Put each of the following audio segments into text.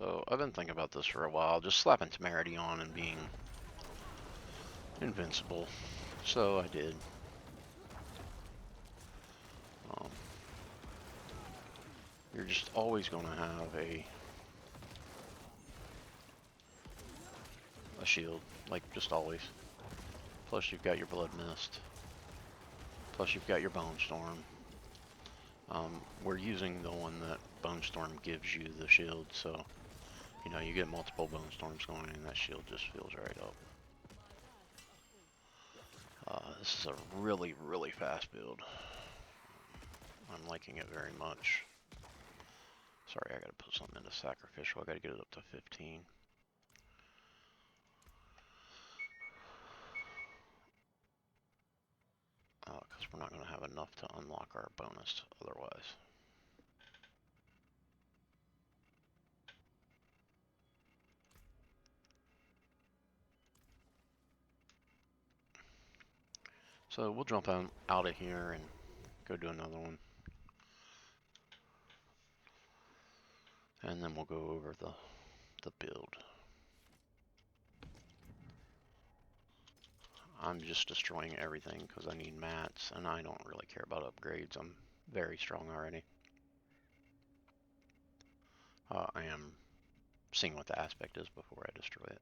So I've been thinking about this for a while, just slapping temerity on and being invincible. So I did. You're just always going to have a shield, like just always. Plus you've got your blood mist. Plus you've got your bone storm. We're using the one that bone storm gives you the shield, so you know you get multiple bone storms going, and that shield just fills right up. This is a really, really fast build. I'm liking it very much. Sorry, I gotta put something into sacrificial. I gotta get it up to 15. Because we're not gonna have enough to unlock our bonus otherwise. So we'll jump out of here and go do another one. And then we'll go over the build. I'm just destroying everything because I need mats, and I don't really care about upgrades. I'm very strong already. I am seeing what the aspect is before I destroy it.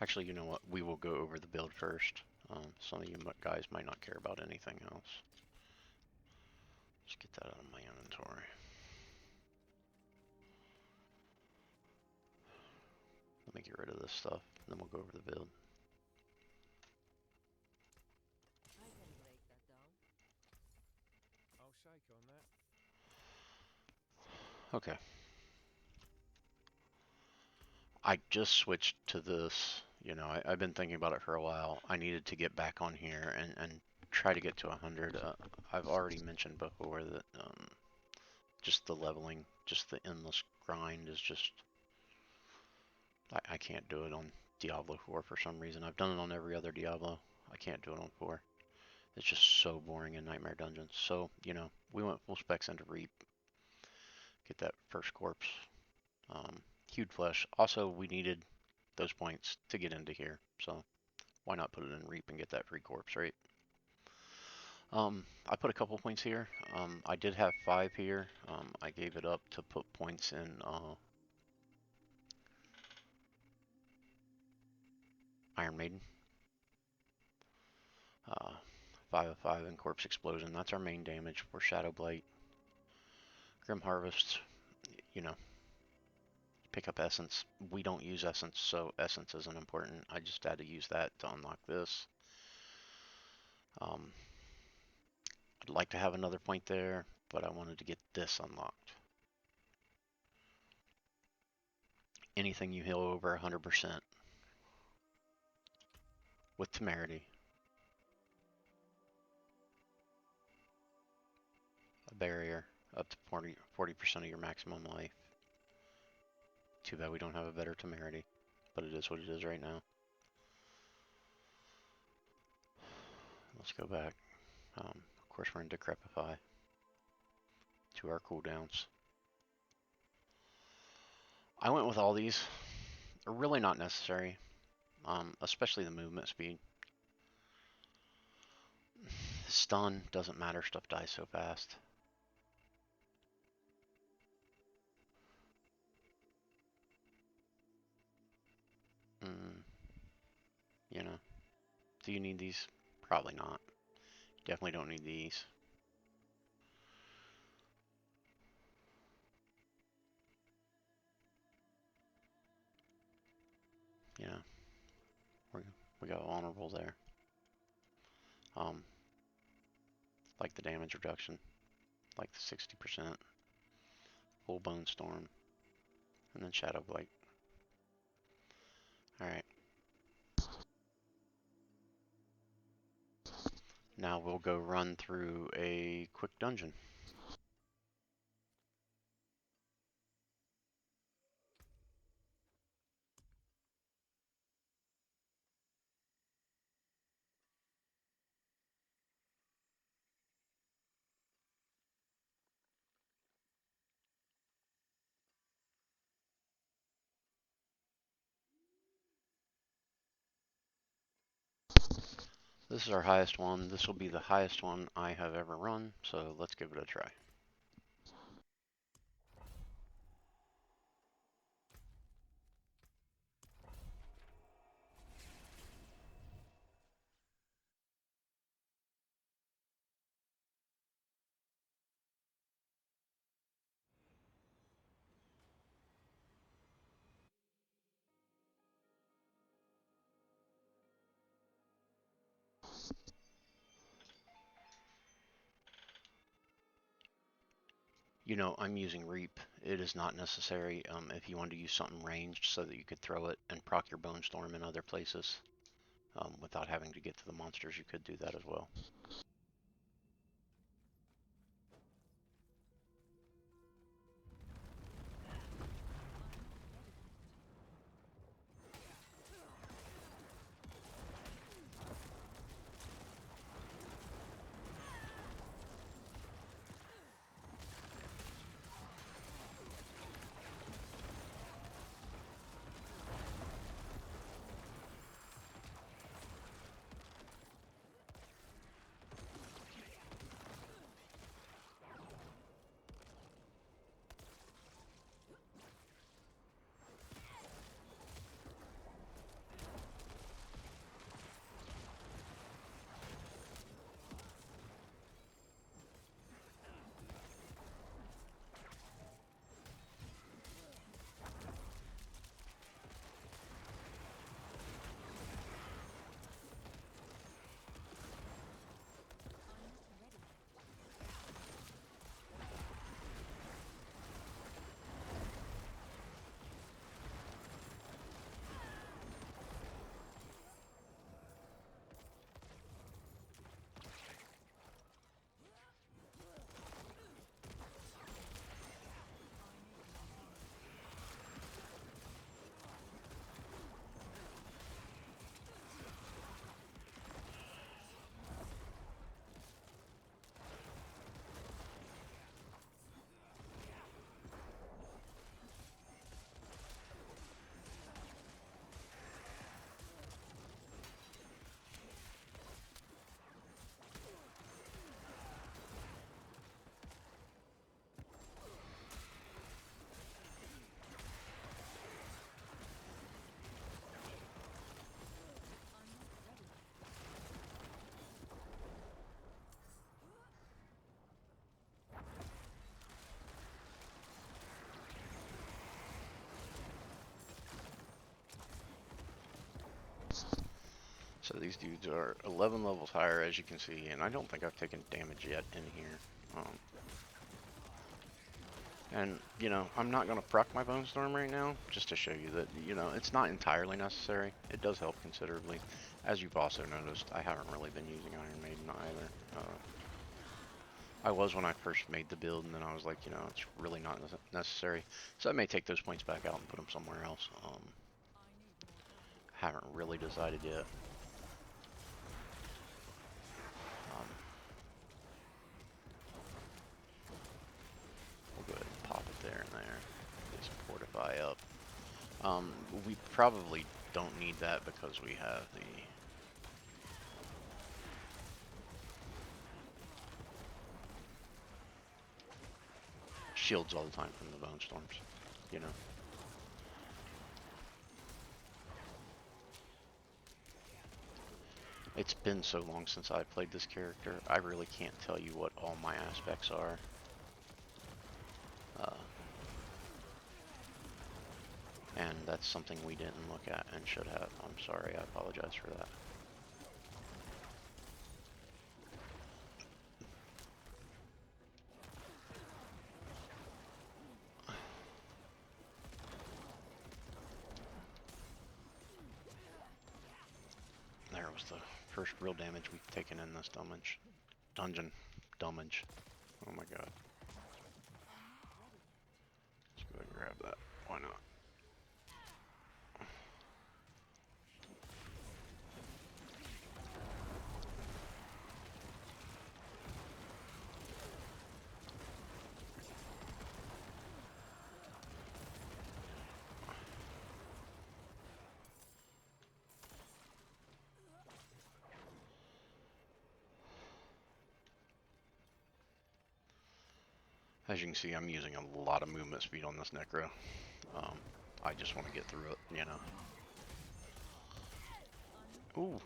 Actually, you know what? We will go over the build first. Some of you guys might not care about anything else. Just get that out of my inventory. Let me get rid of this stuff, then we'll go over the build. I can break that down. I'll shake on that. Okay. I just switched to this. You know, I've been thinking about it for a while. I needed to get back on here and try to get to 100. I've already mentioned before that just the leveling, just the endless grind is just... I can't do it on Diablo 4 for some reason. I've done it on every other Diablo. I can't do it on 4. It's just so boring in Nightmare Dungeons. So, you know, we went full specs into Reap. Get that first corpse. Hewed Flesh. Also, we needed those points to get into here. So, why not put it in Reap and get that free corpse, right? I put a couple points here. I did have 5 here. I gave it up to put points in Iron Maiden. 5 of 5 in Corpse Explosion. That's our main damage for Shadow Blight. Grim Harvest, you know, pick up Essence. We don't use Essence, so Essence isn't important. I just had to use that to unlock this. I'd like to have another point there, but I wanted to get this unlocked. Anything you heal over 100% with Temerity. A barrier up to 40% of your maximum life. Too bad we don't have a better Temerity, but it is what it is right now. Let's go back. Of course, we're in Decrepify to our cooldowns. I went with all these. They're really not necessary, especially the movement speed. Stun doesn't matter, stuff dies so fast. You know, do you need these? Probably not. Definitely don't need these. You know, we got vulnerable there. Like the damage reduction, like the 60%, full bone storm, and then shadow blight. All right. Now we'll go run through a quick dungeon. This is our highest one. This will be the highest one I have ever run, so let's give it a try. You know, I'm using Reap. It is not necessary if you want to use something ranged so that you could throw it and proc your Bone Storm in other places without having to get to the monsters. You could do that as well. So these dudes are 11 levels higher, as you can see, and I don't think I've taken damage yet in here. And, you know, I'm not going to proc my Bone Storm right now, just to show you that, you know, it's not entirely necessary. It does help considerably. As you've also noticed, I haven't really been using Iron Maiden either. I was when I first made the build, and then I was like, you know, it's really not necessary. So I may take those points back out and put them somewhere else. Haven't really decided yet. Um, we'll go ahead and pop it there and there. Get some Fortify up. We probably don't need that because we have the shields all the time from the Bone Storms, you know. It's been so long since I played this character, I really can't tell you what all my aspects are. And that's something we didn't look at and should have. I'm sorry, I apologize for that. There was the first real damage we've taken in this dungeon. Dummage. Oh my god. Let's go ahead and grab that. Why not? As you can see, I'm using a lot of movement speed on this necro. I just want to get through it, you know. Ooh,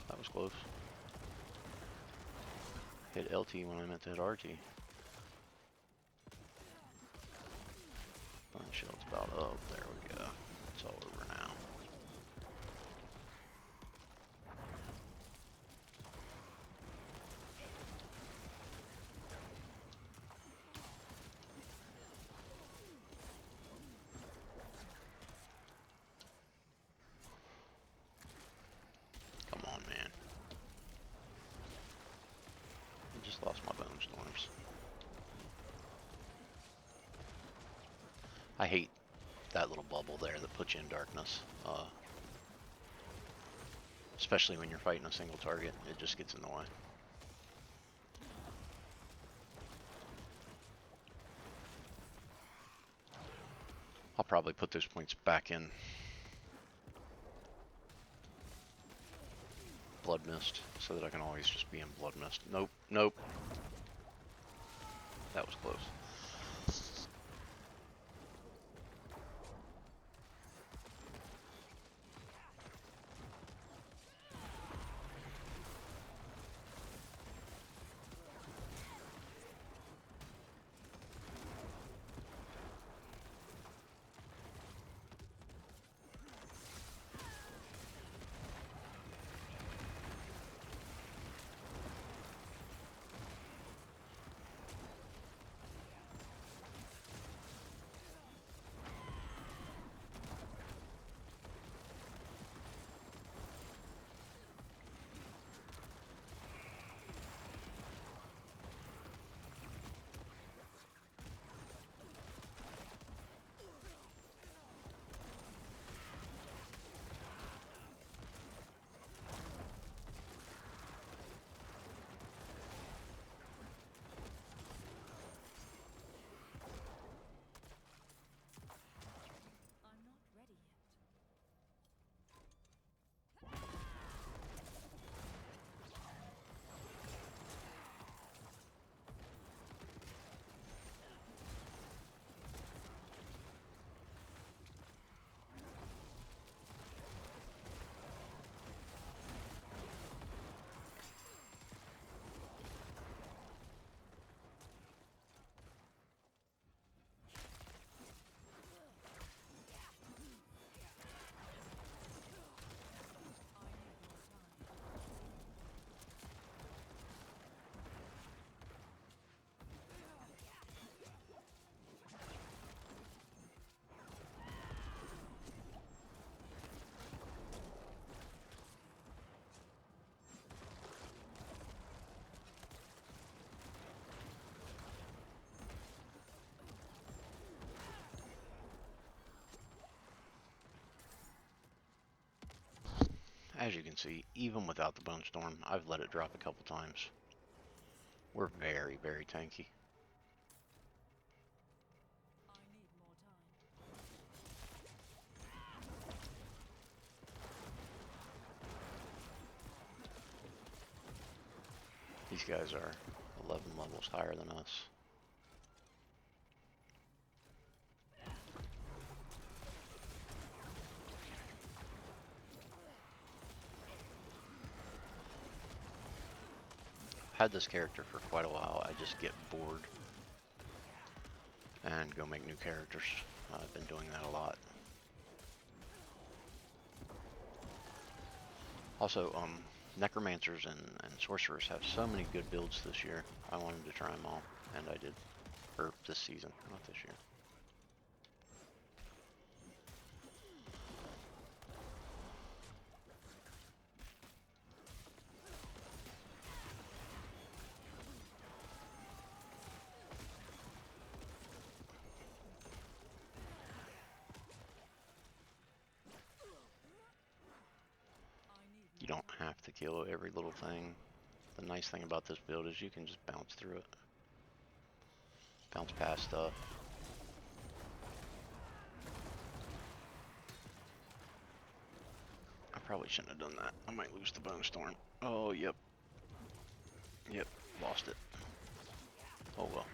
that was close. Hit LT when I meant to hit RT. Shield's about up. There we go. It's all over now. Come on, man. I just lost my bone storms. I hate that little bubble there that puts you in darkness. Especially when you're fighting a single target, it just gets in the way. I'll probably put those points back in Blood Mist so that I can always just be in Blood Mist. Nope, nope. That was close. I'm not ready yet. As you can see, even without the Bone Storm, I've let it drop a couple times. We're very, very tanky. I need more time. These guys are 11 levels higher than us. Had this character for quite a while. I just get bored and go make new characters. I've been doing that a lot. Also, necromancers and sorcerers have so many good builds this year. I wanted to try them all, and I did. Or this season, not this year. You don't have to kill every little thing. The nice thing about this build is you can just bounce through it. Bounce past stuff. I probably shouldn't have done that. I might lose the Bone Storm. Oh, yep. Yep, lost it. Oh well.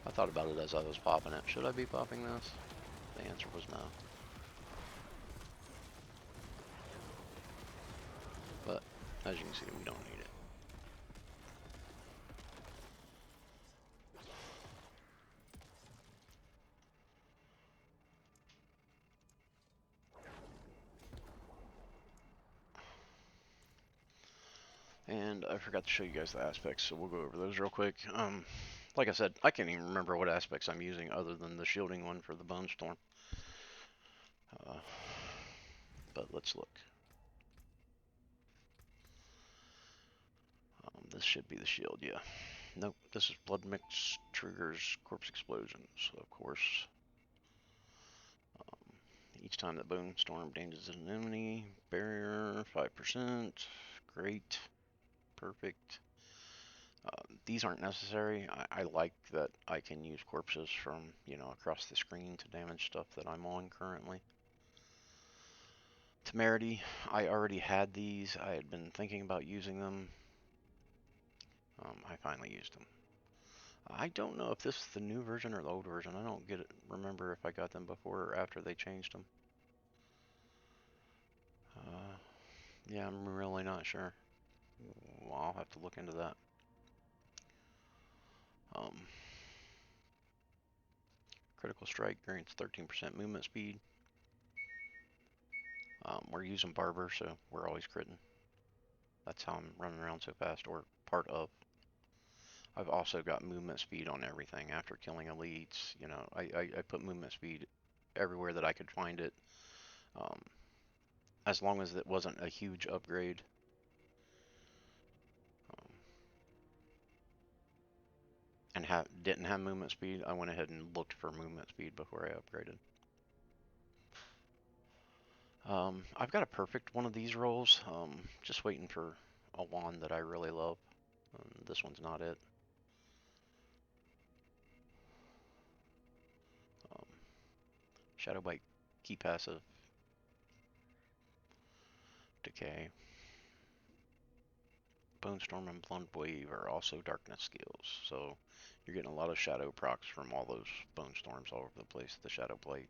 I thought about it as I was popping it. Should I be popping this? The answer was no. But as you can see, we don't need it. And I forgot to show you guys the aspects, so we'll go over those real quick. Like I said, I can't even remember what aspects I'm using other than the shielding one for the Bone Storm. But let's look. This should be the shield, yeah. Nope, this is blood mix triggers corpse explosions, of course. Each time that Bone Storm damages an enemy, barrier 5%. Great, perfect. These aren't necessary. I like that I can use corpses from, across the screen to damage stuff that I'm on currently. Temerity, I already had these. I had been thinking about using them. I finally used them. I don't know if this is the new version or the old version. I don't remember if I got them before or after they changed them. Yeah, I'm really not sure. Well, I'll have to look into that. Critical strike grants 13% movement speed. We're using Barber, so we're always critting. That's how I'm running around so fast, or part of. I've also got movement speed on everything. After killing elites, I put movement speed everywhere that I could find it. As long as it wasn't a huge upgrade. And didn't have movement speed, I went ahead and looked for movement speed before I upgraded. I've got a perfect one of these rolls. Just waiting for a wand that I really love. This one's not it. Shadow Bite, key passive, decay. Bone Storm and Blunt Wave are also darkness skills, so you're getting a lot of shadow procs from all those Bone Storms all over the place. The Shadow Blade.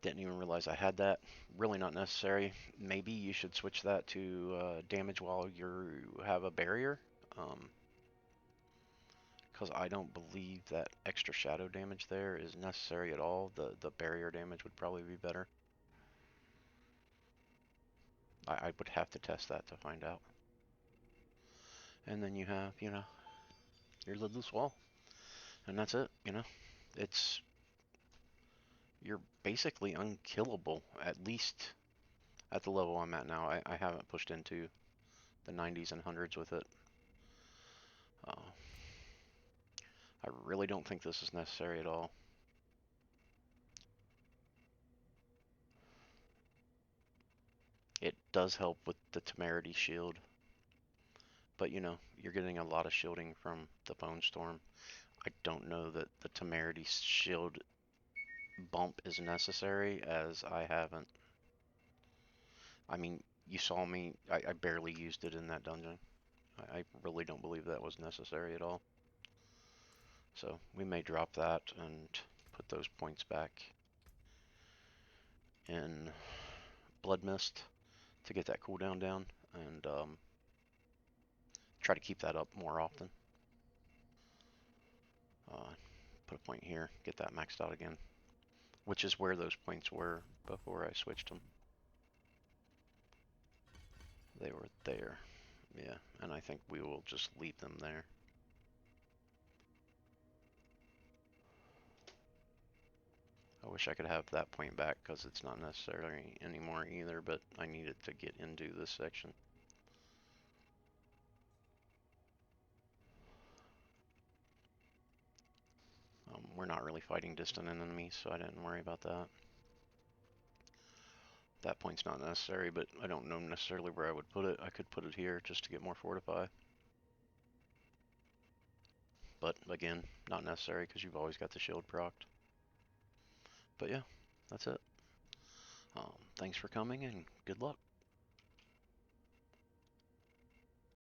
Didn't even realize I had that. Really not necessary. Maybe you should switch that to damage while you have a barrier. Because I don't believe that extra shadow damage there is necessary at all. The barrier damage would probably be better. I would have to test that to find out. And then you have, your lidless wall. And that's it, It's you're basically unkillable, at least at the level I'm at now. I haven't pushed into the 90s and 100s with it. I really don't think this is necessary at all. It does help with the Temerity shield, but you're getting a lot of shielding from the Bone Storm. I don't know that the Temerity shield bump is necessary, as I haven't. I mean, you saw me, I barely used it in that dungeon. I really don't believe that was necessary at all. So we may drop that and put those points back in Blood Mist to get that cooldown down, and try to keep that up more often. Put a point here, get that maxed out again, which is where those points were before I switched them. They were there. Yeah, and I think we will just leave them there. I wish I could have that point back because it's not necessary anymore either, but I need it to get into this section. We're not really fighting distant enemies, so I didn't worry about that. That point's not necessary, but I don't know necessarily where I would put it. I could put it here just to get more fortify. But again, not necessary because you've always got the shield procced. But yeah, that's it. Thanks for coming and good luck.